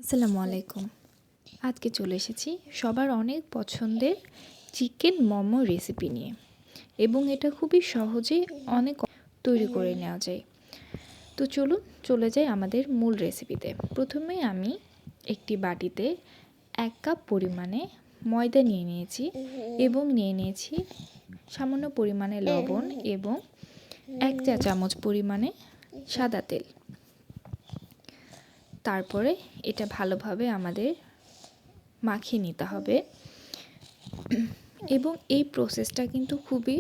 আসসালামু আলাইকুম। আজকে চলে এসেছি সবার অনেক পছন্দের চিকেন মোমো রেসিপি নিয়ে, এবং এটা খুবই সহজে অনেক তৈরি করে নেওয়া যায়। তো চলুন চলে যাই আমাদের মূল রেসিপিতে। প্রথমে আমি একটি বাটিতে 1 কাপ পরিমাণে ময়দা নিয়ে নিয়েছি এবং নিয়ে নিয়েছি সামান্য পরিমাণে লবণ এবং 1 চা চামচ পরিমাণে সাদা তেল। তারপরে এটা ভালোভাবে আমাদের মাখিয়ে নিতে হবে, এবং এই প্রসেসটা কিন্তু খুবই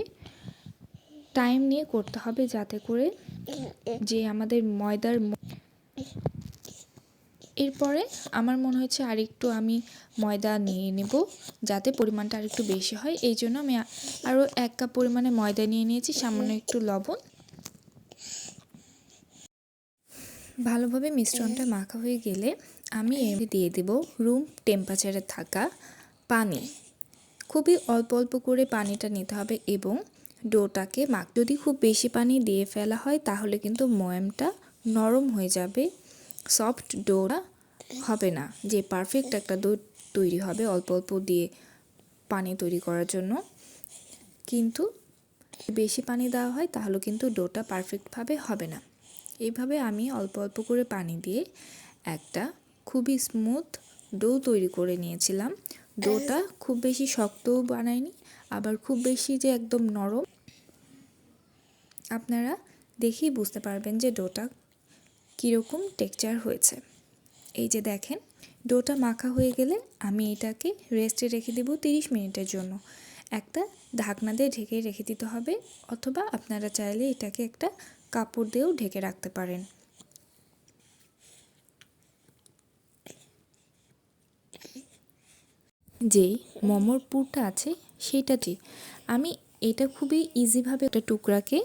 টাইম নিয়ে করতে হবে, যাতে করে যে আমাদের এরপরে আমার মনে হচ্ছে আরেকটু আমি ময়দা নিয়ে নেব, যাতে পরিমাণটা আরেকটু বেশি হয়। এই জন্য আমি আরও 1 কাপ পরিমাণে ময়দা নিয়ে নিয়েছি, সামান্য একটু লবণ। ভালোভাবে মিশ্রণটা মাখা হয়ে গেলে আমি এর দিয়ে দেব রুম টেম্পারেচারে থাকা পানি। খুবই অল্প অল্প করে পানিটা নিতে হবে এবং ডোটাকে যদি খুব বেশি পানি দিয়ে ফেলা হয় তাহলে কিন্তু ময়ামটা নরম হয়ে যাবে, সফট ডোটা হবে না। যে পারফেক্ট একটা ডো তৈরি হবে অল্প অল্প দিয়ে পানি তৈরি করার জন্য, কিন্তু বেশি পানি দেওয়া হয় তাহলে কিন্তু ডোটা পারফেক্টভাবে হবে না। এইভাবে আমি অল্প অল্প করে পানি দিয়ে একটা খুবই স্মুথ ডো তৈরি করে নিয়েছিলাম। ডোটা খুব বেশি শক্তও বানাইনি, আবার খুব বেশি যে একদম নরম। আপনারা দেখেই বুঝতে পারবেন যে ডোটা কীরকম টেক্সচার হয়েছে। এই যে দেখেন, ডোটা মাখা হয়ে গেলে আমি এটাকে রেস্টে রেখে দেব 30 মিনিটের জন্য। একটা ঢাকনা দিয়ে ঢেকে রেখে দিতে হবে, অথবা আপনারা চাইলে এটাকে একটা কাপড় দিয়েও ঢেকে রাখতে পারেন। যেই মোমোর পুরটা আছে সেইটাতে আমি এটা খুবই ইজিভাবে একটা টুকরাকে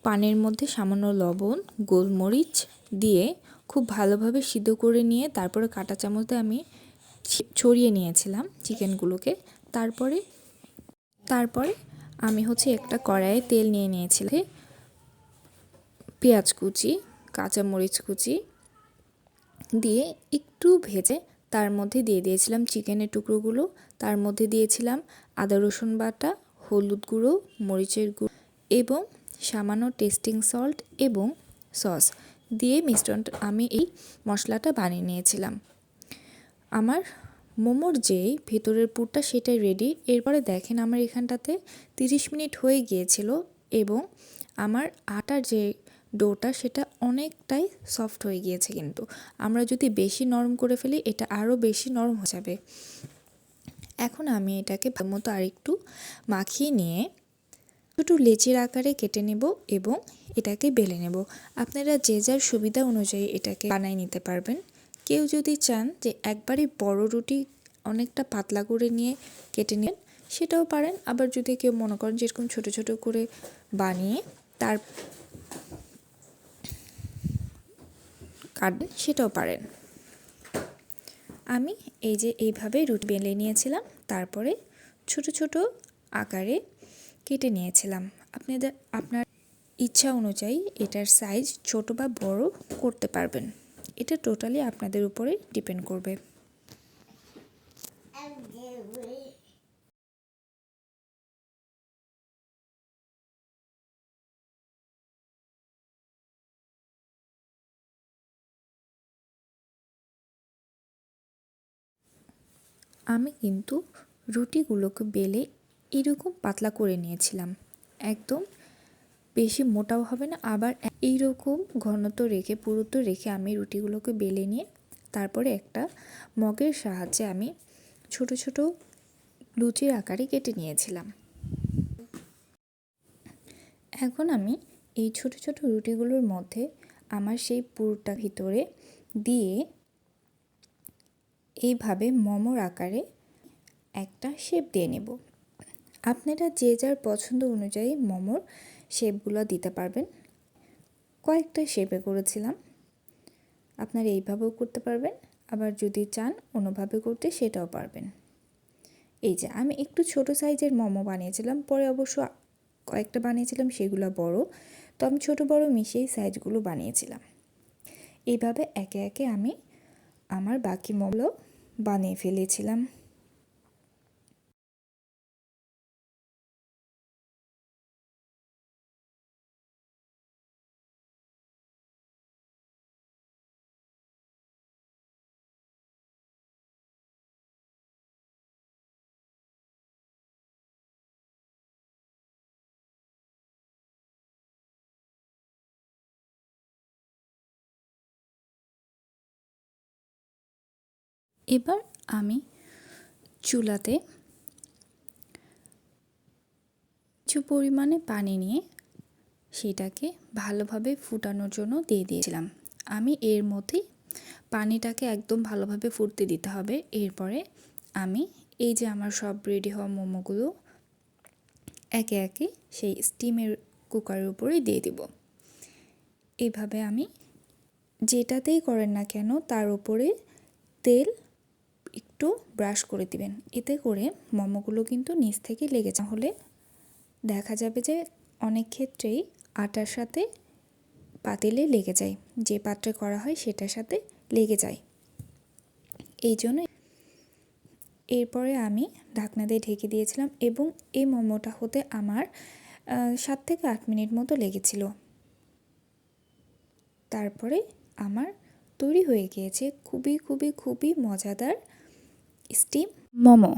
পানের মধ্যে সামান্য লবণ, গোলমরিচ দিয়ে খুব ভালোভাবে সিদ্ধ করে নিয়ে তারপরে কাঁটা চামচ দিয়ে আমি ছড়িয়ে নিয়েছিলাম চিকেনগুলোকে। তারপরে আমি একটা কড়াইয়ে তেল নিয়ে নিয়েছিলাম, পেঁয়াজ কুচি, কাঁচামরিচ কুচি দিয়ে একটু ভেজে তার মধ্যে দিয়ে দিয়েছিলাম চিকেনের টুকরোগুলো। তার মধ্যে দিয়েছিলাম আদা রসুন বাটা, হলুদ গুঁড়ো, মরিচের গুঁড়ো এবং সামান্য টেস্টিং সল্ট এবং সস দিয়ে মিশ্রণটা আমি এই মশলাটা বানিয়ে নিয়েছিলাম। আমার মোমোর যেই ভেতরের পুরটা সেটাই রেডি। এরপরে দেখেন আমার এখানটাতে 30 মিনিট হয়ে গিয়েছিল এবং আমার আটার যে ডোটা সেটা অনেকটাই সফট হয়ে গিয়েছে। কিন্তু আমরা যদি বেশি নরম করে ফেলি এটা আরও বেশি নরম হয়ে যাবে। এখন আমি এটাকে ভালোমতো আরেকটু মাখিয়ে নিয়ে ছোটো লেচির আকারে কেটে নেব এবং এটাকে বেলে নেব। আপনারা যে যার সুবিধা অনুযায়ী এটাকে বানিয়ে নিতে পারবেন। কেউ যদি চান যে একবারে বড় রুটি অনেকটা পাতলা করে নিয়ে কেটে নেন সেটাও পারেন, আবার যদি কেউ মনে করেন যেরকম ছোট ছোট করে বানিয়ে তার কাটবেন সেটাও পারেন। আমি এই যে এইভাবে রুটি বেলে নিয়েছিলাম, তারপরে ছোট ছোট আকারে কেটে নিয়েছিলাম। আপনার ইচ্ছা অনুযায়ী এটার সাইজ ছোট বা বড় করতে পারবেন। এটা টোটালি আপনাদের উপরে ডিপেন্ড করবে। আমি কিন্তু রুটিগুলোকে বেলে এরকম পাতলা করে নিয়েছিলাম, একদম বেশি মোটাও হবে না, আবার এইরকম ঘনত্ব রেখে পুরুত্ব রেখে আমি রুটিগুলোকে বেলে নিয়ে তারপরে একটা মগের সাহায্যে আমি ছোট ছোট লুচির আকারে কেটে নিয়েছিলাম। এখন আমি এই ছোট ছোট রুটিগুলোর মধ্যে আমার সেই পুরটা ভিতরে দিয়ে এইভাবে মোমোর আকারে একটা শেপ দিয়ে নেব। আপনারা যে যার পছন্দ অনুযায়ী মোমোর শেপগুলো দিতে পারবেন। কয়েকটা শেপে করেছিলাম, আপনারা এইভাবেও করতে পারবেন, আবার যদি চান অন্যভাবে করতে সেটাও পারবেন। এই যে আমি একটু ছোট সাইজের মোমো বানিয়েছিলাম, পরে অবশ্য কয়েকটা বানিয়েছিলাম সেগুলো বড়, তো আমি ছোট বড় মিশিয়েই সাইজগুলো বানিয়েছিলাম। এইভাবে একে একে আমি আমার বাকি মোমোগুলো বানিয়ে ফেলেছিলাম। এবার আমি চুলাতে কিছু পরিমাণে পানি নিয়ে সেটাকে ভালোভাবে ফুটানোর জন্য দিয়ে দিয়েছিলাম। আমি এর মধ্যে পানিটাকে একদম ভালোভাবে ফুটতে দিতে হবে। এরপরে আমি এই যে আমার সব রেডি হওয়া মোমোগুলো একে একে সেই স্টিমের কুকারের উপরে দিয়ে দেব। এভাবে আমি যেটাতেই করেন না কেন তার উপরে তেল একটু ব্রাশ করে দিবেন। এতে করে মোমোগুলো কিন্তু নিচ থেকে লেগে না হলে দেখা যাবে যে অনেক ক্ষেত্রেই আটার সাথে পাতিলে লেগে যায়, যে পাত্রে করা হয় সেটার সাথে লেগে যায়। এই জন্য এরপরে আমি ঢাকনা দিয়ে ঢেকে দিয়েছিলাম এবং এই মোমোটা হতে আমার 7 থেকে 8 মিনিট মতো লেগেছিল। তারপরে আমার তৈরি হয়ে গিয়েছে খুবই খুবই খুবই মজাদার স্টিম মোমো।